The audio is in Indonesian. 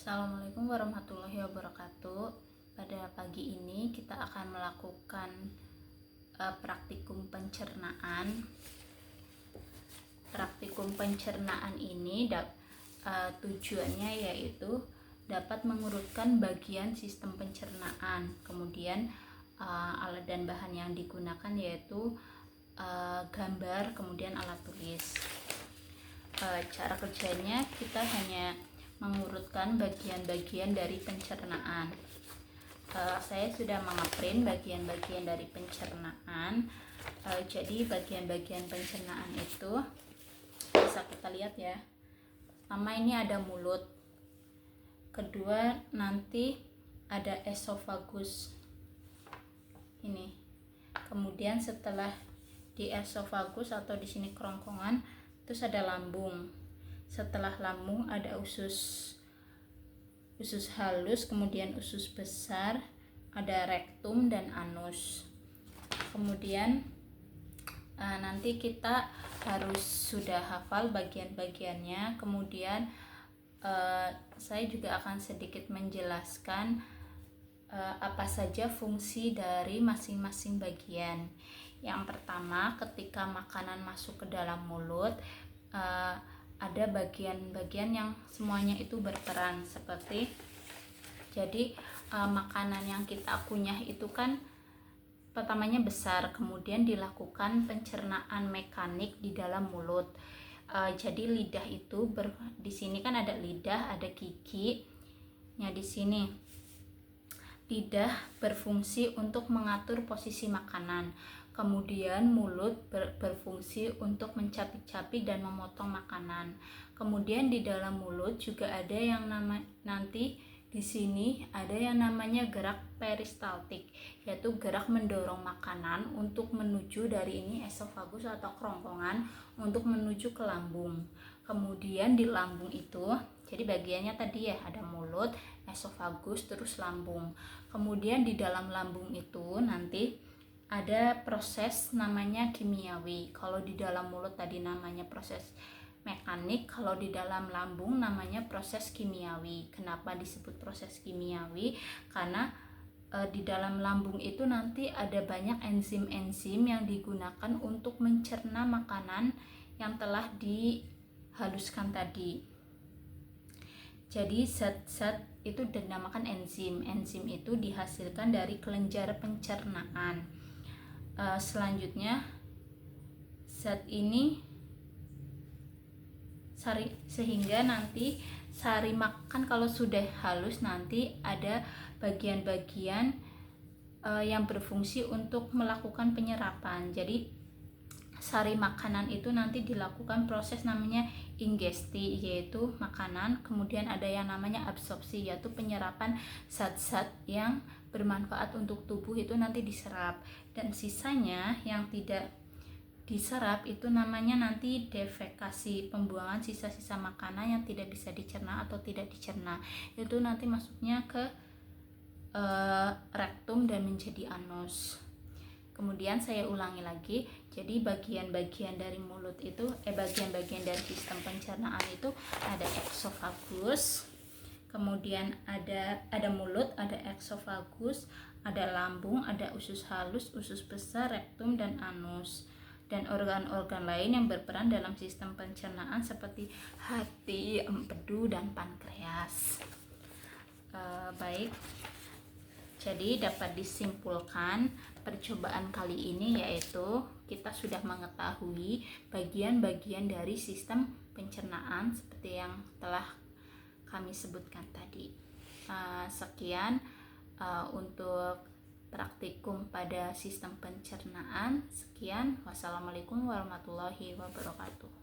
Assalamualaikum warahmatullahi wabarakatuh. Pada pagi ini kita akan melakukan praktikum pencernaan. Praktikum pencernaan ini tujuannya yaitu dapat mengurutkan bagian sistem pencernaan. Kemudian alat dan bahan yang digunakan yaitu gambar, kemudian alat tulis. Cara kerjanya kita hanya mengurutkan bagian-bagian dari pencernaan. Saya sudah mengeprint bagian-bagian dari pencernaan. Jadi bagian-bagian pencernaan itu bisa kita lihat ya. Pertama ini ada mulut. Kedua nanti ada esofagus. Ini. Kemudian setelah di esofagus atau di sini kerongkongan, terus ada lambung. Setelah lambung ada usus halus, kemudian usus besar, ada rektum dan anus. Kemudian nanti kita harus sudah hafal bagian-bagiannya. Kemudian saya juga akan sedikit menjelaskan apa saja fungsi dari masing-masing bagian. Yang pertama, ketika makanan masuk ke dalam mulut, ada bagian-bagian yang semuanya itu berperan, seperti jadi makanan yang kita kunyah itu kan pertamanya besar, kemudian dilakukan pencernaan mekanik di dalam mulut. Jadi lidah itu di sini kan ada lidah, ada gigi. Ya, di sini lidah berfungsi untuk mengatur posisi makanan. Kemudian mulut berfungsi untuk mencapik-capik dan memotong makanan. Kemudian di dalam mulut juga ada yang nanti di sini ada yang namanya gerak peristaltik, yaitu gerak mendorong makanan untuk menuju dari ini esofagus atau kerongkongan untuk menuju ke lambung. Kemudian di lambung itu, jadi bagiannya tadi ya ada mulut, esofagus, terus lambung. Kemudian di dalam lambung itu nanti ada proses namanya kimiawi. Kalau di dalam mulut tadi namanya proses mekanik, kalau di dalam lambung namanya proses kimiawi. Kenapa disebut proses kimiawi? Karena di dalam lambung itu nanti ada banyak enzim-enzim yang digunakan untuk mencerna makanan yang telah dihaluskan tadi. Jadi zat-zat itu dinamakan enzim. Enzim itu dihasilkan dari kelenjar pencernaan. Selanjutnya zat ini sehingga nanti sari makan kalau sudah halus nanti ada bagian-bagian yang berfungsi untuk melakukan penyerapan. Jadi sari makanan itu nanti dilakukan proses namanya ingesti, yaitu makanan. Kemudian ada yang namanya absorpsi, yaitu penyerapan zat-zat yang bermanfaat untuk tubuh itu nanti diserap, dan sisanya yang tidak diserap itu namanya nanti defekasi, pembuangan sisa-sisa makanan yang tidak bisa dicerna atau tidak dicerna, itu nanti masuknya ke rektum dan menjadi anus. Kemudian saya ulangi lagi, jadi bagian-bagian dari mulut itu bagian-bagian dari sistem pencernaan itu ada esofagus, kemudian ada mulut, ada esofagus, ada lambung, ada usus halus, usus besar, rektum dan anus, dan organ-organ lain yang berperan dalam sistem pencernaan seperti hati, empedu dan pankreas. Baik. Jadi dapat disimpulkan percobaan kali ini yaitu kita sudah mengetahui bagian-bagian dari sistem pencernaan seperti yang telah kami sebutkan tadi. Sekian untuk praktikum pada sistem pencernaan. Sekian, wassalamualaikum warahmatullahi wabarakatuh.